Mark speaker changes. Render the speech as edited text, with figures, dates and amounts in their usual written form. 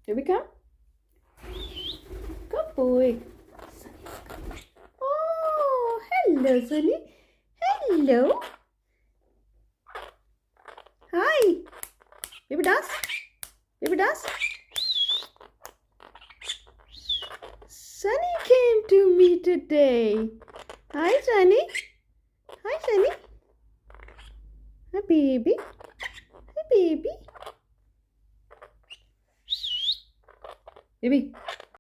Speaker 1: Baby, come. Good boy. Oh, hello, Sunny. Hello. Hi. Baby does. Baby does. Sunny came to me today. Hi, Sunny. Hi, Sunny. Hi, baby. Hi, baby. Baby.